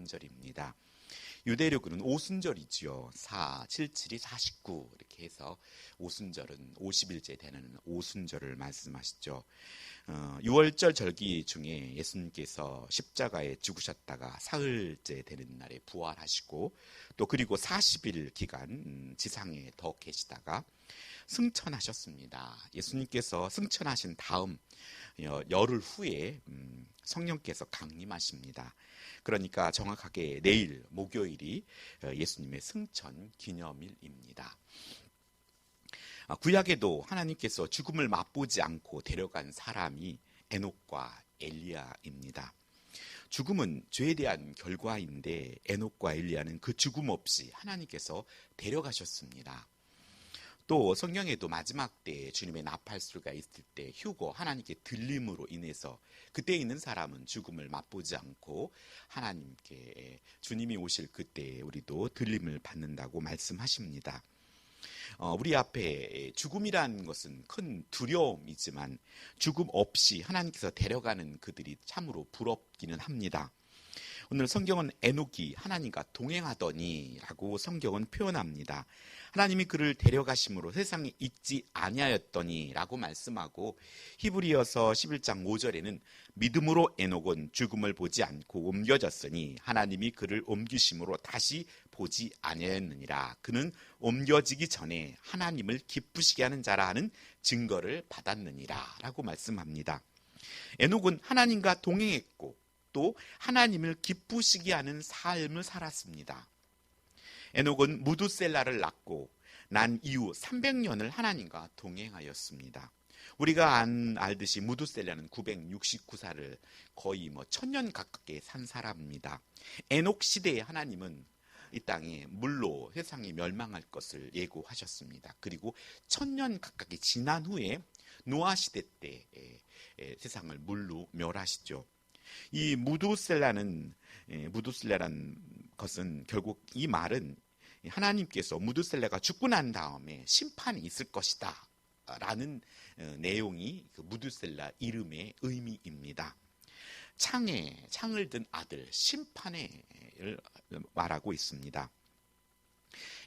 오순절입니다. 유대력은 오순절이지요. 4, 7, 7이 49 이렇게 해서 오순절은 50일째 되는 오순절을 말씀하시죠. 6월절 절기 중에 예수님께서 십자가에 죽으셨다가 사흘째 되는 날에 부활하시고 또 그리고 40일 기간 지상에 더 계시다가 승천하셨습니다. 예수님께서 승천하신 다음 열흘 후에 성령께서 강림하십니다. 그러니까 정확하게 내일 목요일이 예수님의 승천 기념일입니다. 구약에도 하나님께서 죽음을 맛보지 않고 데려간 사람이 에녹과 엘리야입니다. 죽음은 죄에 대한 결과인데 에녹과 엘리야는 그 죽음 없이 하나님께서 데려가셨습니다. 또 성경에도 마지막 때 주님의 나팔수가 있을 때 휴거 하나님께 들림으로 인해서 그때 있는 사람은 죽음을 맛보지 않고 하나님께 주님이 오실 그때 우리도 들림을 받는다고 말씀하십니다. 우리 앞에 죽음이라는 것은 큰 두려움이지만 죽음 없이 하나님께서 데려가는 그들이 참으로 부럽기는 합니다. 오늘 성경은 에녹이 하나님과 동행하더니 라고 성경은 표현합니다. 하나님이 그를 데려가심으로 세상에 있지 아니하였더니 라고 말씀하고 히브리어서 11장 5절에는 믿음으로 에녹은 죽음을 보지 않고 옮겨졌으니 하나님이 그를 옮기심으로 다시 보지 아니하였느니라. 그는 옮겨지기 전에 하나님을 기쁘시게 하는 자라 하는 증거를 받았느니라 라고 말씀합니다. 에녹은 하나님과 동행했고 또 하나님을 기쁘시게 하는 삶을 살았습니다. 에녹은 무두셀라를 낳고 난 이후 300년을 하나님과 동행하였습니다. 우리가 알듯이 무두셀라는 969살을 거의 1000년 가깝게 산 사람입니다. 에녹 시대에 하나님은 이 땅에 물로 세상이 멸망할 것을 예고하셨습니다. 그리고 1000년 가깝게 지난 후에 노아 시대 때 세상을 물로 멸하시죠. 이 무두셀라라는 것은 결국 이 말은 하나님께서 무두셀라가 죽고 난 다음에 심판이 있을 것이다 라는 내용이 그 무두셀라 이름의 의미입니다. 창을 든 아들 심판을 말하고 있습니다.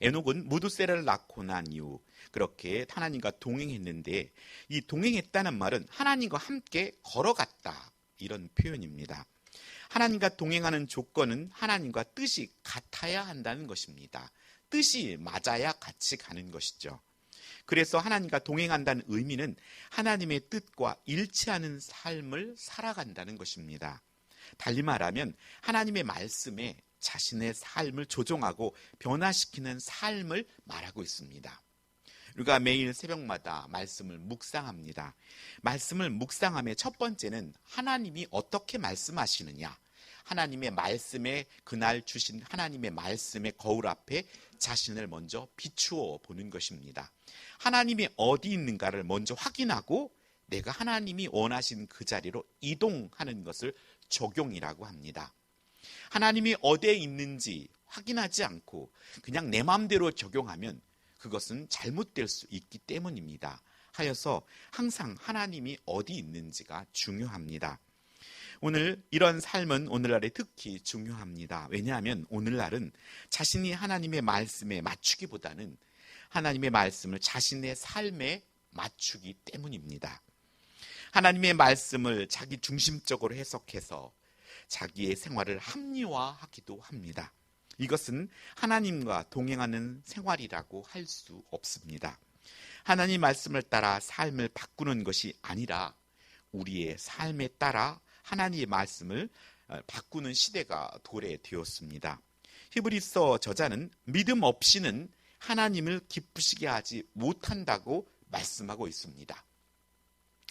에녹은 무두셀라를 낳고 난 이후 그렇게 하나님과 동행했는데 이 동행했다는 말은 하나님과 함께 걸어갔다 이런 표현입니다. 하나님과 동행하는 조건은 하나님과 뜻이 같아야 한다는 것입니다. 뜻이 맞아야 같이 가는 것이죠. 그래서 하나님과 동행한다는 의미는 하나님의 뜻과 일치하는 삶을 살아간다는 것입니다. 달리 말하면 하나님의 말씀에 자신의 삶을 조종하고 변화시키는 삶을 말하고 있습니다. 우리가 매일 새벽마다 말씀을 묵상합니다. 말씀을 묵상함의 첫 번째는 하나님이 어떻게 말씀하시느냐, 하나님의 말씀에 그날 주신 하나님의 말씀의 거울 앞에 자신을 먼저 비추어 보는 것입니다. 하나님이 어디 있는가를 먼저 확인하고 내가 하나님이 원하신 그 자리로 이동하는 것을 적용이라고 합니다. 하나님이 어디에 있는지 확인하지 않고 그냥 내 마음대로 적용하면 그것은 잘못될 수 있기 때문입니다. 하여서 항상 하나님이 어디 있는지가 중요합니다. 오늘 이런 삶은 오늘날에 특히 중요합니다. 왜냐하면 오늘날은 자신이 하나님의 말씀에 맞추기보다는 하나님의 말씀을 자신의 삶에 맞추기 때문입니다. 하나님의 말씀을 자기 중심적으로 해석해서 자기의 생활을 합리화하기도 합니다. 이것은 하나님과 동행하는 생활이라고 할 수 없습니다. 하나님 말씀을 따라 삶을 바꾸는 것이 아니라 우리의 삶에 따라 하나님의 말씀을 바꾸는 시대가 도래되었습니다. 히브리서 저자는 믿음 없이는 하나님을 기쁘시게 하지 못한다고 말씀하고 있습니다.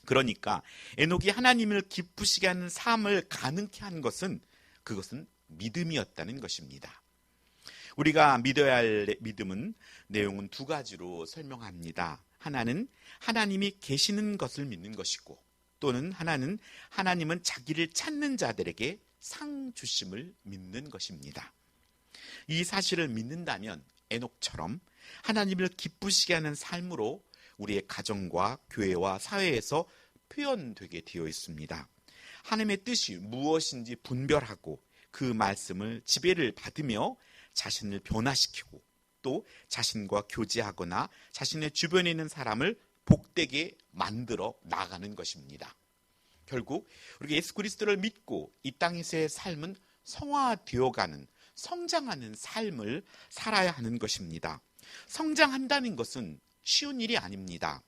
그러니까 에녹이 하나님을 기쁘시게 하는 삶을 가능케 한 것은 그것은 믿음이었다는 것입니다. 우리가 믿어야 할 믿음은 내용은 두 가지로 설명합니다. 하나는 하나님이 계시는 것을 믿는 것이고 또는 하나는 하나님은 자기를 찾는 자들에게 상 주심을 믿는 것입니다. 이 사실을 믿는다면 에녹처럼 하나님을 기쁘시게 하는 삶으로 우리의 가정과 교회와 사회에서 표현되게 되어 있습니다. 하나님의 뜻이 무엇인지 분별하고 그 말씀을 지배를 받으며 자신을 변화시키고 또 자신과 교제하거나 자신의 주변에 있는 사람을 복되게 만들어 나가는 것입니다. 결국 우리가 예수 그리스도를 믿고 이 땅에서의 삶은 성화되어가는, 성장하는 삶을 살아야 하는 것입니다. 성장한다는 것은 쉬운 일이 아닙니다.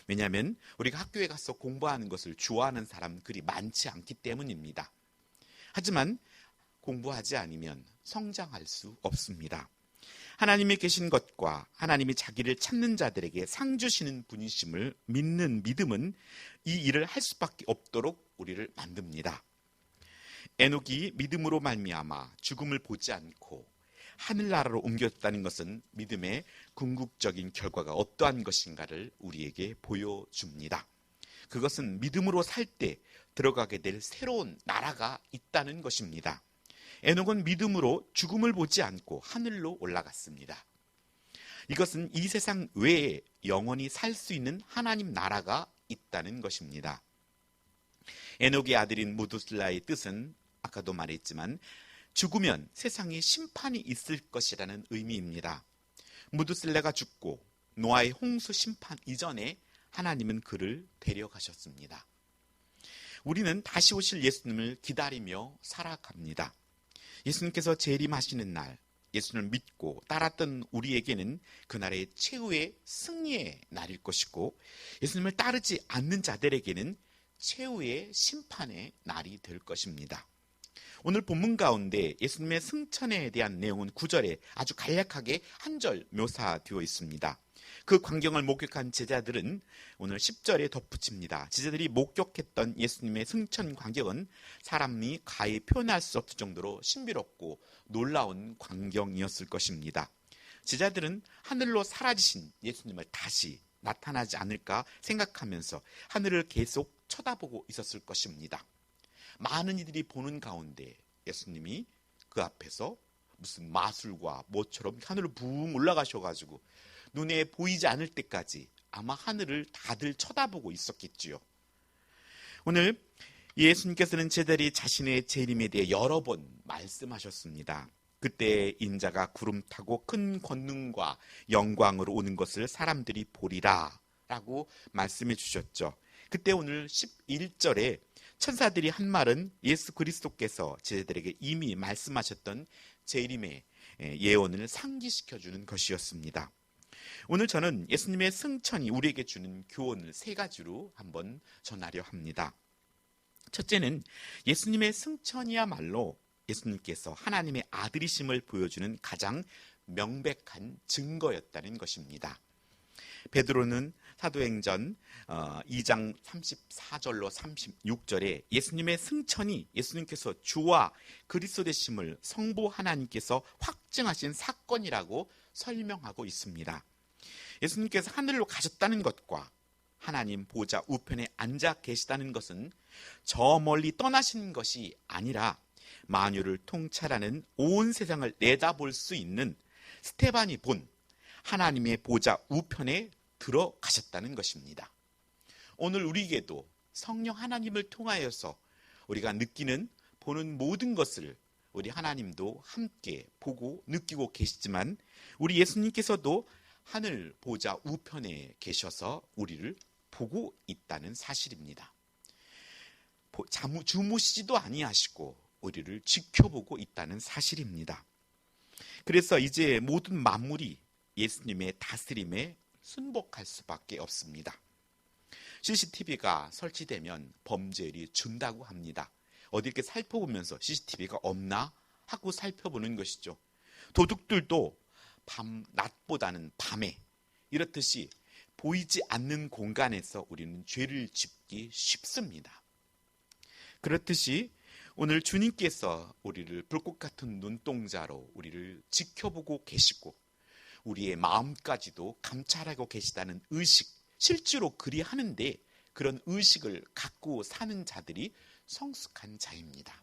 왜냐하면 우리가 학교에 가서 공부하는 것을 좋아하는 사람은 그리 많지 않기 때문입니다. 하지만 공부하지 않으면 성장할 수 없습니다. 하나님이 계신 것과 하나님이 자기를 찾는 자들에게 상 주시는 분이심을 믿는 믿음은 이 일을 할 수밖에 없도록 우리를 만듭니다. 에녹이 믿음으로 말미암아 죽음을 보지 않고 하늘나라로 옮겼다는 것은 믿음의 궁극적인 결과가 어떠한 것인가를 우리에게 보여줍니다. 그것은 믿음으로 살 때 들어가게 될 새로운 나라가 있다는 것입니다. 에녹은 믿음으로 죽음을 보지 않고 하늘로 올라갔습니다. 이것은 이 세상 외에 영원히 살 수 있는 하나님 나라가 있다는 것입니다. 에녹의 아들인 무두슬라의 뜻은 아까도 말했지만 죽으면 세상에 심판이 있을 것이라는 의미입니다. 무두슬라가 죽고 노아의 홍수 심판 이전에 하나님은 그를 데려가셨습니다. 우리는 다시 오실 예수님을 기다리며 살아갑니다. 예수님께서 재림하시는 날, 예수님을 믿고 따랐던 우리에게는 그날의 최후의 승리의 날일 것이고, 예수님을 따르지 않는 자들에게는 최후의 심판의 날이 될 것입니다. 오늘 본문 가운데 예수님의 승천에 대한 내용은 9절에 아주 간략하게 한 절 묘사되어 있습니다. 그 광경을 목격한 제자들은 오늘 10절에 덧붙입니다. 제자들이 목격했던 예수님의 승천 광경은 사람이 가히 표현할 수 없을 정도로 신비롭고 놀라운 광경이었을 것입니다. 제자들은 하늘로 사라지신 예수님을 다시 나타나지 않을까 생각하면서 하늘을 계속 쳐다보고 있었을 것입니다. 많은 이들이 보는 가운데 예수님이 그 앞에서 무슨 마술과 뭐처럼 하늘로 붕 올라가셔가지고 눈에 보이지 않을 때까지 아마 하늘을 다들 쳐다보고 있었겠지요. 오늘 예수님께서는 제자들이 자신의 재림에 대해 여러 번 말씀하셨습니다. 그때 인자가 구름 타고 큰 권능과 영광으로 오는 것을 사람들이 보리라 라고 말씀해 주셨죠. 그때 오늘 11절에 천사들이 한 말은 예수 그리스도께서 제자들에게 이미 말씀하셨던 재림의 예언을 상기시켜주는 것이었습니다. 오늘 저는 예수님의 승천이 우리에게 주는 교훈을 세 가지로 한번 전하려 합니다. 첫째는 예수님의 승천이야말로 예수님께서 하나님의 아들이심을 보여주는 가장 명백한 증거였다는 것입니다. 베드로는 사도행전 2장 34절로 36절에 예수님의 승천이 예수님께서 주와 그리스도 되심을 성부 하나님께서 확증하신 사건이라고 설명하고 있습니다. 예수님께서 하늘로 가셨다는 것과 하나님 보좌 우편에 앉아 계시다는 것은 저 멀리 떠나신 것이 아니라 만유를 통찰하는 온 세상을 내다볼 수 있는 스테반이 본 하나님의 보좌 우편에 들어가셨다는 것입니다. 오늘 우리에게도 성령 하나님을 통하여서 우리가 느끼는 보는 모든 것을 우리 하나님도 함께 보고 느끼고 계시지만 우리 예수님께서도 하늘 보좌 우편에 계셔서 우리를 보고 있다는 사실입니다. 주무시지도 아니하시고 우리를 지켜보고 있다는 사실입니다. 그래서 이제 모든 만물이 예수님의 다스림에 순복할 수밖에 없습니다. CCTV가 설치되면 범죄율이 준다고 합니다. 어디 이렇게 살펴보면서 CCTV가 없나 하고 살펴보는 것이죠. 도둑들도 낮보다는 밤에 이렇듯이 보이지 않는 공간에서 우리는 죄를 짓기 쉽습니다. 그렇듯이 오늘 주님께서 우리를 불꽃 같은 눈동자로 우리를 지켜보고 계시고 우리의 마음까지도 감찰하고 계시다는 의식, 실제로 그리하는데 그런 의식을 갖고 사는 자들이 성숙한 자입니다.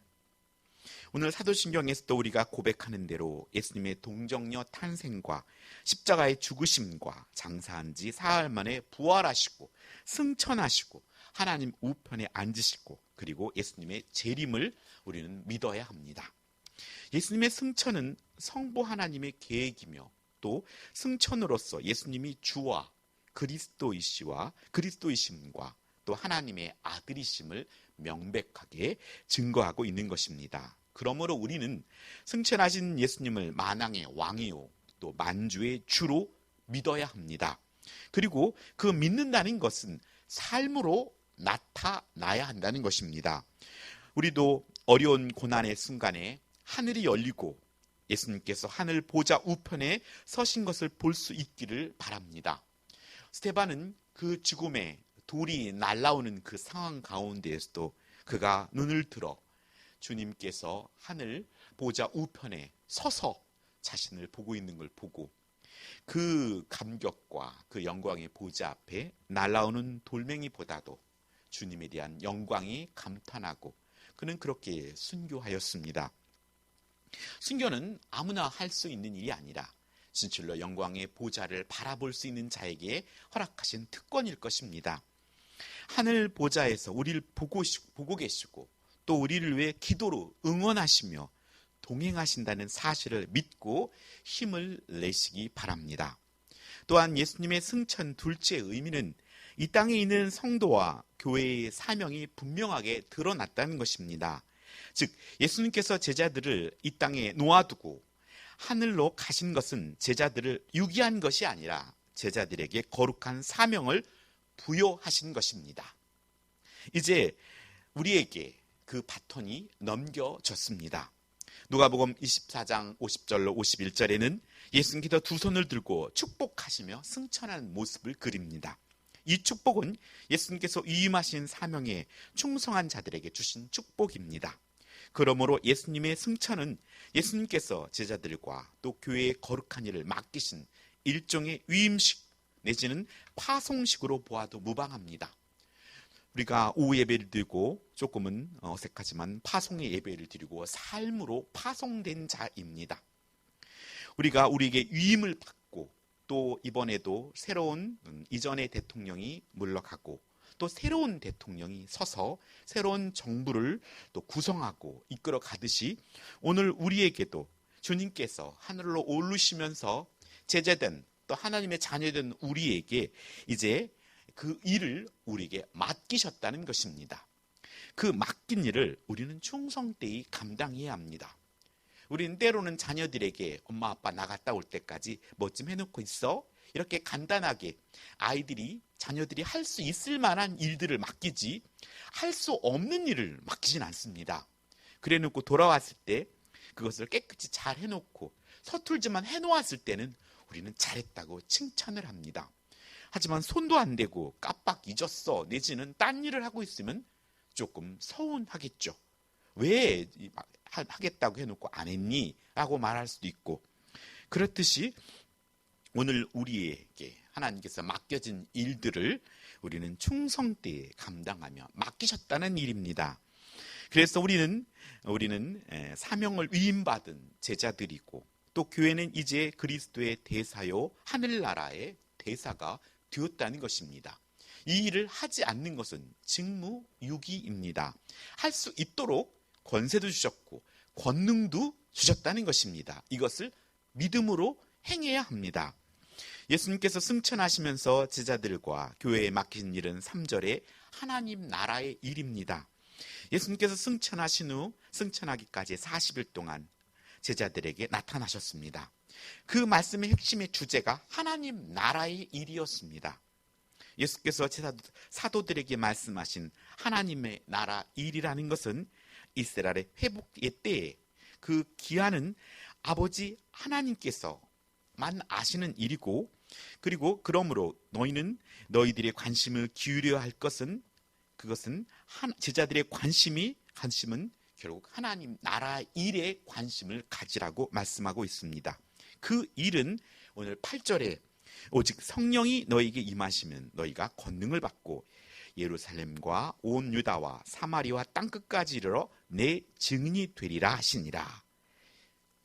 오늘 사도신경에서도 우리가 고백하는 대로 예수님의 동정녀 탄생과 십자가의 죽으심과 장사한 지 사흘 만에 부활하시고 승천하시고 하나님 우편에 앉으시고 그리고 예수님의 재림을 우리는 믿어야 합니다. 예수님의 승천은 성부 하나님의 계획이며 또 승천으로서 예수님이 주와 그리스도이심과 또 하나님의 아들이심을 명백하게 증거하고 있는 것입니다. 그러므로 우리는 승천하신 예수님을 만왕의 왕이요 또 만주의 주로 믿어야 합니다. 그리고 그 믿는다는 것은 삶으로 나타나야 한다는 것입니다. 우리도 어려운 고난의 순간에 하늘이 열리고 예수님께서 하늘 보좌 우편에 서신 것을 볼 수 있기를 바랍니다. 스데반은 그 죽음에 돌이 날아오는 그 상황 가운데에서도 그가 눈을 들어 주님께서 하늘 보좌 우편에 서서 자신을 보고 있는 걸 보고 그 감격과 그 영광의 보좌 앞에 날아오는 돌멩이보다도 주님에 대한 영광이 감탄하고 그는 그렇게 순교하였습니다. 순교는 아무나 할 수 있는 일이 아니라 진실로 영광의 보좌를 바라볼 수 있는 자에게 허락하신 특권일 것입니다. 하늘 보좌에서 우리를 보고 계시고 또 우리를 위해 기도로 응원하시며 동행하신다는 사실을 믿고 힘을 내시기 바랍니다. 또한 예수님의 승천 둘째 의미는 이 땅에 있는 성도와 교회의 사명이 분명하게 드러났다는 것입니다. 즉 예수님께서 제자들을 이 땅에 놓아두고 하늘로 가신 것은 제자들을 유기한 것이 아니라 제자들에게 거룩한 사명을 부여하신 것입니다. 이제 우리에게 그 바톤이 넘겨졌습니다. 누가복음 24장 50절로 51절에는 예수님께서 두 손을 들고 축복하시며 승천하는 모습을 그립니다. 이 축복은 예수님께서 위임하신 사명에 충성한 자들에게 주신 축복입니다. 그러므로 예수님의 승천은 예수님께서 제자들과 또 교회의 거룩한 일을 맡기신 일종의 위임식 내지는 파송식으로 보아도 무방합니다. 우리가 오후 예배를 드리고 조금은 어색하지만 파송의 예배를 드리고 삶으로 파송된 자입니다. 우리가 우리에게 위임을 받고 또 이번에도 새로운 이전의 대통령이 물러가고 또 새로운 대통령이 서서 새로운 정부를 또 구성하고 이끌어 가듯이 오늘 우리에게도 주님께서 하늘로 오르시면서 제자된 또 하나님의 자녀된 우리에게 이제 그 일을 우리에게 맡기셨다는 것입니다. 그 맡긴 일을 우리는 충성되이 감당해야 합니다. 우리는 때로는 자녀들에게 엄마 아빠 나갔다 올 때까지 뭐 좀 해놓고 있어? 이렇게 간단하게 자녀들이 할 수 있을 만한 일들을 맡기지 할 수 없는 일을 맡기진 않습니다. 그래놓고 돌아왔을 때 그것을 깨끗이 잘 해놓고 서툴지만 해놓았을 때는 우리는 잘했다고 칭찬을 합니다. 하지만 손도 안 대고 깜빡 잊었어 내지는 딴 일을 하고 있으면 조금 서운하겠죠. 왜 하겠다고 해놓고 안 했니? 라고 말할 수도 있고, 그렇듯이 오늘 우리에게 하나님께서 맡겨진 일들을 우리는 충성되이 감당하며 맡기셨다는 일입니다. 그래서 우리는 사명을 위임받은 제자들이고 또 교회는 이제 그리스도의 대사요 하늘나라의 대사가 되었다는 것입니다. 이 일을 하지 않는 것은 직무유기입니다. 할 수 있도록 권세도 주셨고 권능도 주셨다는 것입니다. 이것을 믿음으로 행해야 합니다. 예수님께서 승천하시면서 제자들과 교회에 맡긴 일은 3절에 하나님 나라의 일입니다. 예수님께서 승천하신 후 승천하기까지 40일 동안 제자들에게 나타나셨습니다. 그 말씀의 핵심의 주제가 하나님 나라의 일이었습니다. 예수께서 사도들에게 말씀하신 하나님의 나라 일이라는 것은 이스라엘의 회복의 때에 그 기한은 아버지 하나님께서만 아시는 일이고, 그리고 그러므로 너희들의 관심을 기울여야 할 것은 그것은 제자들의 관심은 결국 하나님 나라 일에 관심을 가지라고 말씀하고 있습니다. 그 일은 오늘 8절에 오직 성령이 너희에게 임하시면 너희가 권능을 받고 예루살렘과 온 유다와 사마리아 땅끝까지 이르러 내 증인이 되리라 하시니라.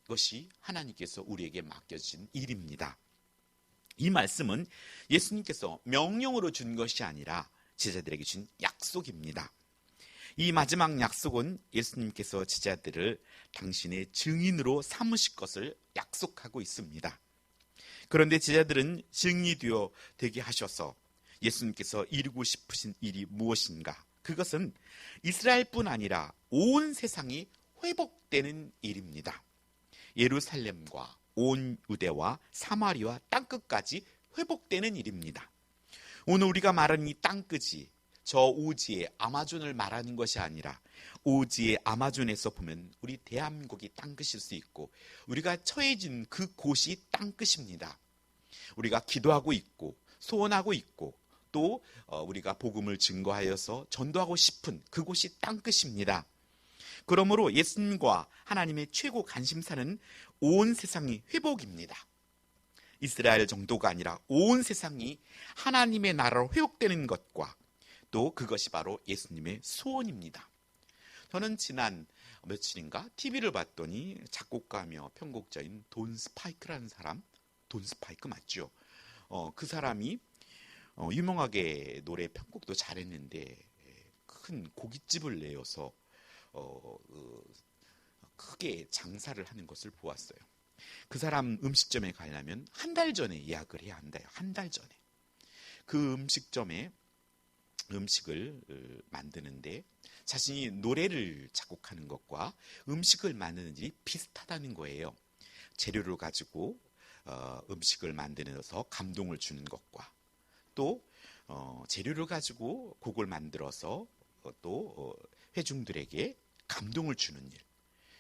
이것이 하나님께서 우리에게 맡겨진 일입니다. 이 말씀은 예수님께서 명령으로 준 것이 아니라 제자들에게 준 약속입니다. 이 마지막 약속은 예수님께서 제자들을 당신의 증인으로 삼으실 것을 약속하고 있습니다. 그런데 제자들은 증인이 되게 하셔서 예수님께서 이루고 싶으신 일이 무엇인가? 그것은 이스라엘뿐 아니라 온 세상이 회복되는 일입니다. 예루살렘과 온 유대와 사마리아 땅끝까지 회복되는 일입니다. 오늘 우리가 말하는 이 땅끝이 저 오지의 아마존을 말하는 것이 아니라 오지의 아마존에서 보면 우리 대한민국이 땅끝일 수 있고 우리가 처해진 그 곳이 땅끝입니다. 우리가 기도하고 있고 소원하고 있고 또 우리가 복음을 증거하여서 전도하고 싶은 그곳이 땅끝입니다. 그러므로 예수님과 하나님의 최고 관심사는 온 세상이 회복입니다. 이스라엘 정도가 아니라 온 세상이 하나님의 나라로 회복되는 것과 또 그것이 바로 예수님의 소원입니다. 저는 지난 며칠인가 TV를 봤더니 작곡가며 편곡자인 돈 스파이크라는 사람, 돈 스파이크 맞죠? 그 사람이 유명하게 노래 편곡도 잘했는데 큰 고깃집을 내어서 크게 장사를 하는 것을 보았어요. 그 사람 음식점에 가려면 한 달 전에 예약을 해야 한대요. 한 달 전에. 그 음식점에 음식을 만드는데 자신이 노래를 작곡하는 것과 음식을 만드는 일이 비슷하다는 거예요. 재료를 가지고 음식을 만들어서 감동을 주는 것과 또 재료를 가지고 곡을 만들어서 또 회중들에게 감동을 주는 일.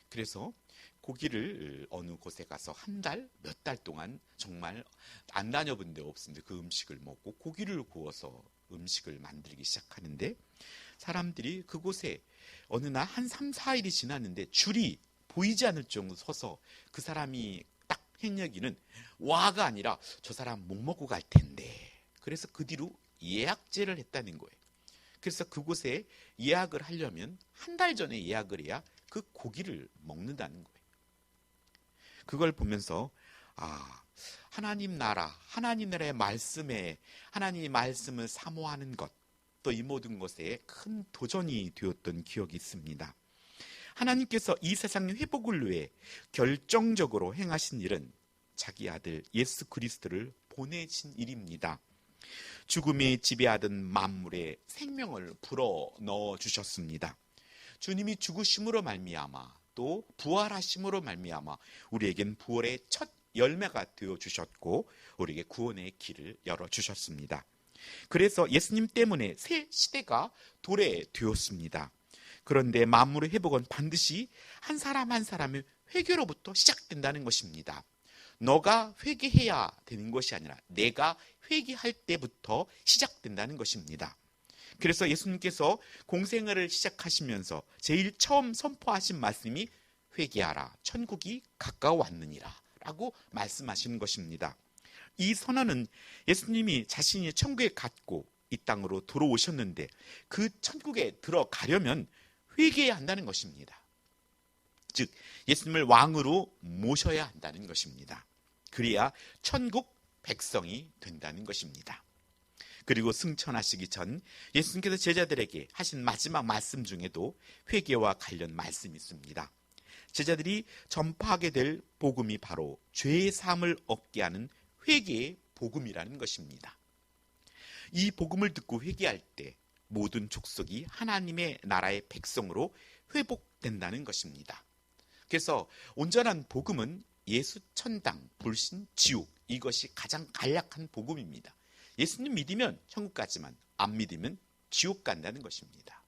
그래서 고기를 어느 곳에 가서 한 달, 몇 달 동안 정말 안 다녀본 데 없는데 그 음식을 먹고 고기를 구워서 음식을 만들기 시작하는데 사람들이 그곳에 어느 날 한 3, 4일이 지났는데 줄이 보이지 않을 정도 서서 그 사람이 딱 행여기는 와가 아니라 저 사람 못 먹고 갈 텐데 그래서 그 뒤로 예약제를 했다는 거예요. 그래서 그곳에 예약을 하려면 한 달 전에 예약을 해야 그 고기를 먹는다는 거예요. 그걸 보면서 하나님 나라의 말씀에 하나님의 말씀을 사모하는 것, 또 이 모든 것에 큰 도전이 되었던 기억이 있습니다. 하나님께서 이 세상의 회복을 위해 결정적으로 행하신 일은 자기 아들 예수 그리스도를 보내신 일입니다. 죽음이 지배하던 만물에 생명을 불어 넣어 주셨습니다. 주님이 죽으심으로 말미암아 또 부활하심으로 말미암아 우리에겐 부활의 첫 열매가 되어 주셨고 우리에게 구원의 길을 열어 주셨습니다. 그래서 예수님 때문에 새 시대가 도래되었습니다. 그런데 만물의 회복은 반드시 한 사람 한 사람의 회개로부터 시작된다는 것입니다. 너가 회개해야 되는 것이 아니라 내가 회개할 때부터 시작된다는 것입니다. 그래서 예수님께서 공생애를 시작하시면서 제일 처음 선포하신 말씀이 회개하라 천국이 가까워왔느니라 라고 말씀하시는 것입니다. 이 선언은 예수님이 자신이 천국에 갔고 이 땅으로 들어오셨는데 그 천국에 들어가려면 회개해야 한다는 것입니다. 즉 예수님을 왕으로 모셔야 한다는 것입니다. 그래야 천국 백성이 된다는 것입니다. 그리고 승천하시기 전 예수님께서 제자들에게 하신 마지막 말씀 중에도 회개와 관련 말씀이 있습니다. 제자들이 전파하게 될 복음이 바로 죄의 사함을 얻게 하는 회개의 복음이라는 것입니다. 이 복음을 듣고 회개할 때 모든 족속이 하나님의 나라의 백성으로 회복된다는 것입니다. 그래서 온전한 복음은 예수 천당, 불신 지옥 이것이 가장 간략한 복음입니다. 예수님 믿으면 천국 가지만 안 믿으면 지옥 간다는 것입니다.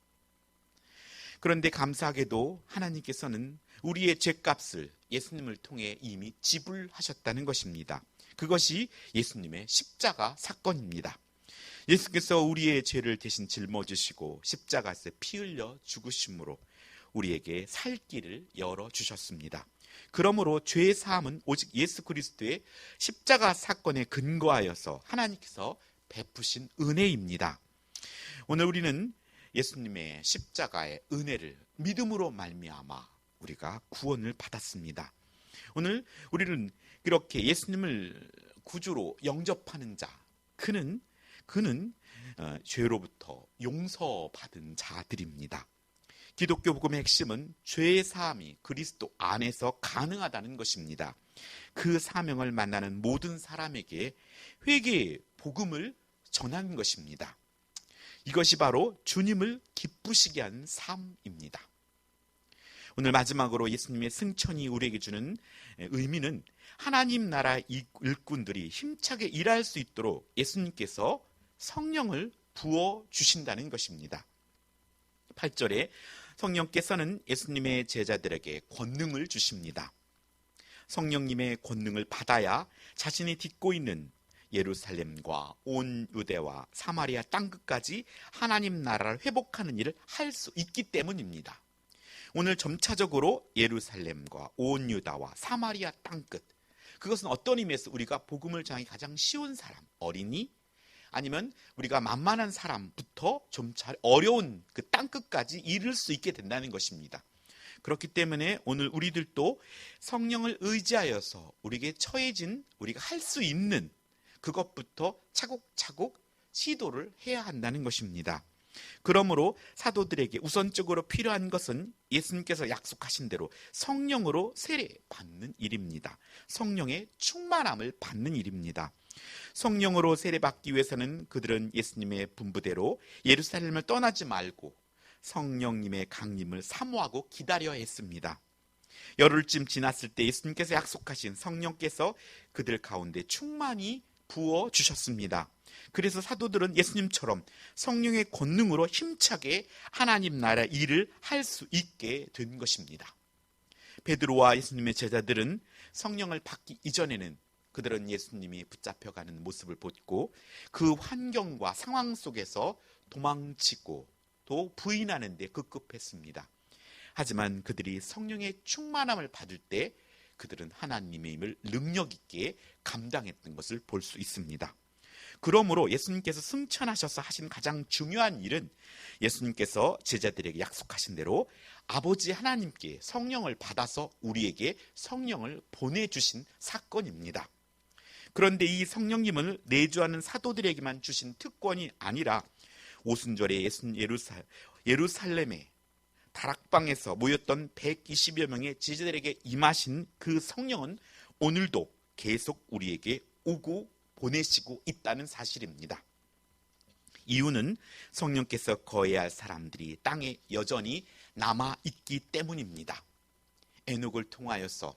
그런데 감사하게도 하나님께서는 우리의 죄값을 예수님을 통해 이미 지불하셨다는 것입니다. 그것이 예수님의 십자가 사건입니다. 예수께서 우리의 죄를 대신 짊어지시고 십자가에서 피 흘려 죽으심으로 우리에게 살 길을 열어주셨습니다. 그러므로 죄의 사함은 오직 예수 그리스도의 십자가 사건에 근거하여서 하나님께서 베푸신 은혜입니다. 오늘 우리는 예수님의 십자가의 은혜를 믿음으로 말미암아 우리가 구원을 받았습니다. 오늘 우리는 이렇게 예수님을 구주로 영접하는 자, 그는 죄로부터 용서받은 자들입니다. 기독교 복음의 핵심은 죄의 사함이 그리스도 안에서 가능하다는 것입니다. 그 사명을 만나는 모든 사람에게 회개의 복음을 전하는 것입니다. 이것이 바로 주님을 기쁘시게 하는 삶입니다. 오늘 마지막으로 예수님의 승천이 우리에게 주는 의미는 하나님 나라 일꾼들이 힘차게 일할 수 있도록 예수님께서 성령을 부어주신다는 것입니다. 8절에 성령께서는 예수님의 제자들에게 권능을 주십니다. 성령님의 권능을 받아야 자신이 딛고 있는 예루살렘과 온 유대와 사마리아 땅끝까지 하나님 나라를 회복하는 일을 할 수 있기 때문입니다. 오늘 점차적으로 예루살렘과 온 유다와 사마리아 땅끝, 그것은 어떤 의미에서 우리가 복음을 전하기 가장 쉬운 사람, 어린이, 아니면 우리가 만만한 사람부터 점차 어려운 그 땅끝까지 이룰 수 있게 된다는 것입니다. 그렇기 때문에 오늘 우리들도 성령을 의지하여서 우리에게 처해진 우리가 할 수 있는 그것부터 차곡차곡 시도를 해야 한다는 것입니다. 그러므로 사도들에게 우선적으로 필요한 것은 예수님께서 약속하신 대로 성령으로 세례받는 일입니다. 성령의 충만함을 받는 일입니다. 성령으로 세례받기 위해서는 그들은 예수님의 분부대로 예루살렘을 떠나지 말고 성령님의 강림을 사모하고 기다려야 했습니다. 열흘쯤 지났을 때 예수님께서 약속하신 성령께서 그들 가운데 충만히 부어주셨습니다. 그래서 사도들은 예수님처럼 성령의 권능으로 힘차게 하나님 나라 일을 할 수 있게 된 것입니다. 베드로와 예수님의 제자들은 성령을 받기 이전에는 그들은 예수님이 붙잡혀가는 모습을 보고 그 환경과 상황 속에서 도망치고 또 부인하는 데 급급했습니다. 하지만 그들이 성령의 충만함을 받을 때 그들은 하나님의 힘을 능력 있게 감당했던 것을 볼 수 있습니다. 그러므로 예수님께서 승천하셔서 하신 가장 중요한 일은 예수님께서 제자들에게 약속하신 대로 아버지 하나님께 성령을 받아서 우리에게 성령을 보내주신 사건입니다. 그런데 이 성령님을 내주하는 사도들에게만 주신 특권이 아니라 오순절에 예루살렘에 다락방에서 모였던 120여 명의 제자들에게 임하신 그 성령은 오늘도 계속 우리에게 오고 보내시고 있다는 사실입니다. 이유는 성령께서 거해야 할 사람들이 땅에 여전히 남아있기 때문입니다. 에녹을 통하여서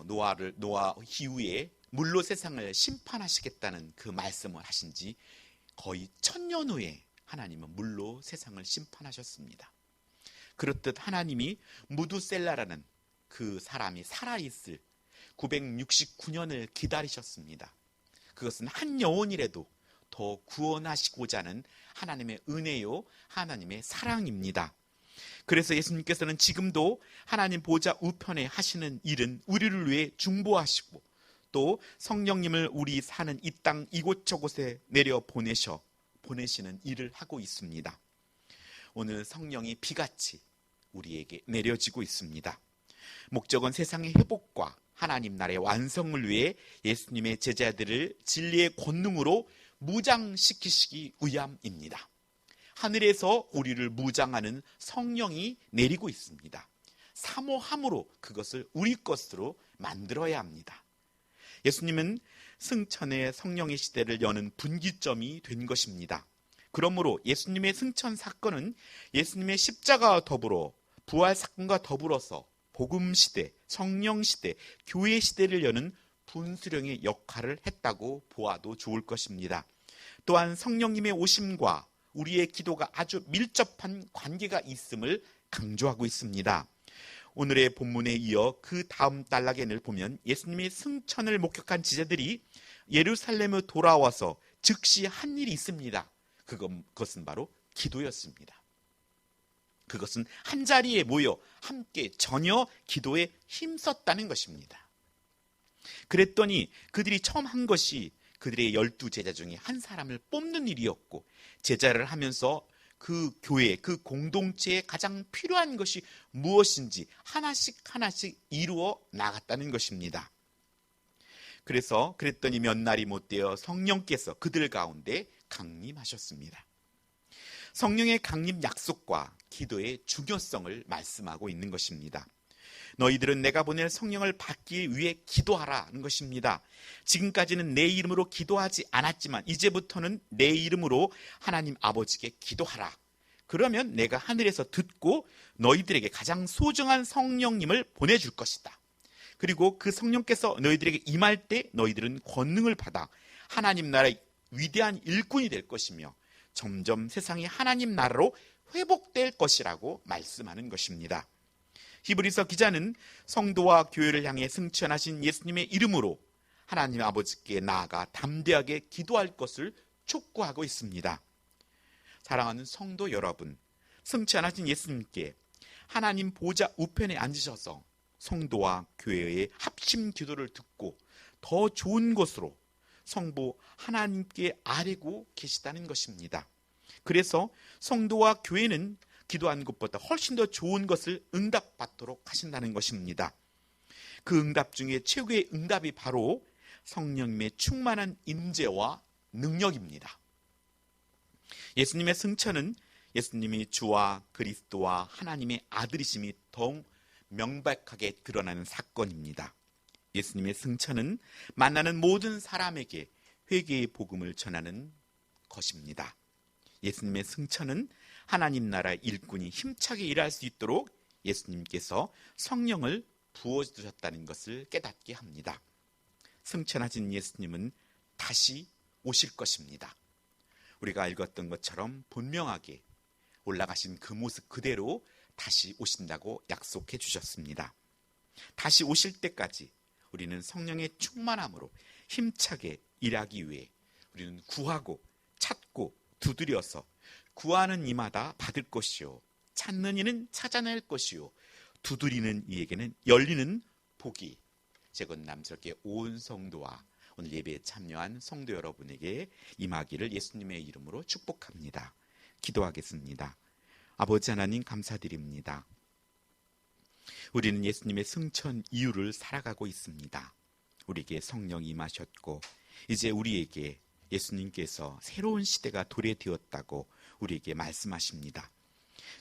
노아 이후에 물로 세상을 심판하시겠다는 그 말씀을 하신 지 거의 1000년 후에 하나님은 물로 세상을 심판하셨습니다. 그렇듯 하나님이 무두셀라라는 그 사람이 살아있을 969년을 기다리셨습니다. 그것은 한 영혼이라도 더 구원하시고자 하는 하나님의 은혜요, 하나님의 사랑입니다. 그래서 예수님께서는 지금도 하나님 보좌 우편에 하시는 일은 우리를 위해 중보하시고 또 성령님을 우리 사는 이 땅 이곳저곳에 내려 보내시는 일을 하고 있습니다. 오늘 성령이 비같이 우리에게 내려지고 있습니다. 목적은 세상의 회복과 하나님 나라의 완성을 위해 예수님의 제자들을 진리의 권능으로 무장시키시기 위함입니다. 하늘에서 우리를 무장하는 성령이 내리고 있습니다. 사모함으로 그것을 우리 것으로 만들어야 합니다. 예수님은 승천의 성령의 시대를 여는 분기점이 된 것입니다. 그러므로 예수님의 승천 사건은 예수님의 십자가와 더불어 부활 사건과 더불어서 복음 시대, 성령 시대, 교회 시대를 여는 분수령의 역할을 했다고 보아도 좋을 것입니다. 또한 성령님의 오심과 우리의 기도가 아주 밀접한 관계가 있음을 강조하고 있습니다. 오늘의 본문에 이어 그 다음 단락에를 보면 예수님의 승천을 목격한 제자들이 예루살렘에 돌아와서 즉시 한 일이 있습니다. 그것은 바로 기도였습니다. 그것은 한자리에 모여 함께 전혀 기도에 힘썼다는 것입니다. 그랬더니 그들이 처음 한 것이 그들의 12제자 중에 한 사람을 뽑는 일이었고, 제자를 하면서 그 교회, 그 공동체에 가장 필요한 것이 무엇인지 하나씩 이루어 나갔다는 것입니다. 그랬더니 몇 날이 못되어 성령께서 그들 가운데 강림하셨습니다. 성령의 강림 약속과 기도의 중요성을 말씀하고 있는 것입니다. 너희들은 내가 보낼 성령을 받기 위해 기도하라는 것입니다. 지금까지는 내 이름으로 기도하지 않았지만 이제부터는 내 이름으로 하나님 아버지께 기도하라. 그러면 내가 하늘에서 듣고 너희들에게 가장 소중한 성령님을 보내줄 것이다. 그리고 그 성령께서 너희들에게 임할 때 너희들은 권능을 받아 하나님 나라의 위대한 일꾼이 될 것이며 점점 세상이 하나님 나라로 회복될 것이라고 말씀하는 것입니다. 히브리서 기자는 성도와 교회를 향해 승천하신 예수님의 이름으로 하나님 아버지께 나아가 담대하게 기도할 것을 촉구하고 있습니다. 사랑하는 성도 여러분, 승천하신 예수님께 하나님 보좌 우편에 앉으셔서 성도와 교회의 합심 기도를 듣고 더 좋은 것으로 성부 하나님께 아뢰고 계시다는 것입니다. 그래서 성도와 교회는 기도한 것보다 훨씬 더 좋은 것을 응답받도록 하신다는 것입니다. 그 응답 중에 최고의 응답이 바로 성령님의 충만한 임재와 능력입니다. 예수님의 승천은 예수님이 주와 그리스도와 하나님의 아들이심이 더욱 명백하게 드러나는 사건입니다. 예수님의 승천은 만나는 모든 사람에게 회개의 복음을 전하는 것입니다. 예수님의 승천은 하나님 나라의 일꾼이 힘차게 일할 수 있도록 예수님께서 성령을 부어주셨다는 것을 깨닫게 합니다. 승천하신 예수님은 다시 오실 것입니다. 우리가 읽었던 것처럼 분명하게 올라가신 그 모습 그대로 다시 오신다고 약속해 주셨습니다. 다시 오실 때까지 우리는 성령의 충만함으로 힘차게 일하기 위해 우리는 구하고 찾고 두드려서 구하는 이마다 받을 것이요 찾는 이는 찾아낼 것이요 두드리는 이에게는 열리는 복이 재건남스럽게 온 성도와 오늘 예배에 참여한 성도 여러분에게 임하기를 예수님의 이름으로 축복합니다. 기도하겠습니다. 아버지 하나님 감사드립니다. 우리는 예수님의 승천 이유를 살아가고 있습니다. 우리에게 성령이 임하셨고 이제 우리에게 예수님께서 새로운 시대가 도래되었다고 우리에게 말씀하십니다.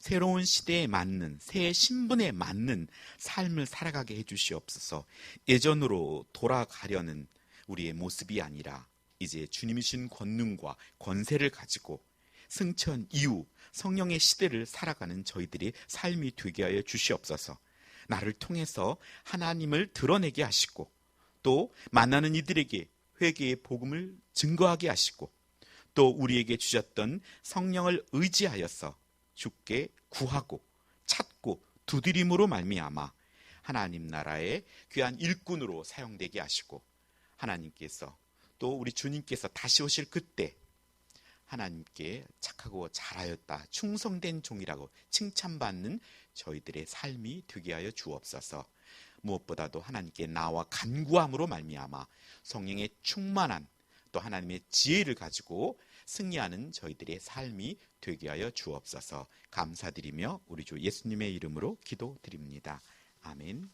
새로운 시대에 맞는 새 신분에 맞는 삶을 살아가게 해주시옵소서. 예전으로 돌아가려는 우리의 모습이 아니라 이제 주님이신 권능과 권세를 가지고 승천 이후 성령의 시대를 살아가는 저희들의 삶이 되게 하여 주시옵소서. 나를 통해서 하나님을 드러내게 하시고 또 만나는 이들에게 회개의 복음을 증거하게 하시고 또 우리에게 주셨던 성령을 의지하여서 주께 구하고 찾고 두드림으로 말미암아 하나님 나라의 귀한 일꾼으로 사용되게 하시고 하나님께서 또 우리 주님께서 다시 오실 그때 하나님께 착하고 잘하였다 충성된 종이라고 칭찬받는 저희들의 삶이 되게 하여 주옵소서. 무엇보다도 하나님께 나와 간구함으로 말미암아 성령의 충만한 또 하나님의 지혜를 가지고 승리하는 저희들의 삶이 되게 하여 주옵소서. 감사드리며 우리 주 예수님의 이름으로 기도드립니다. 아멘.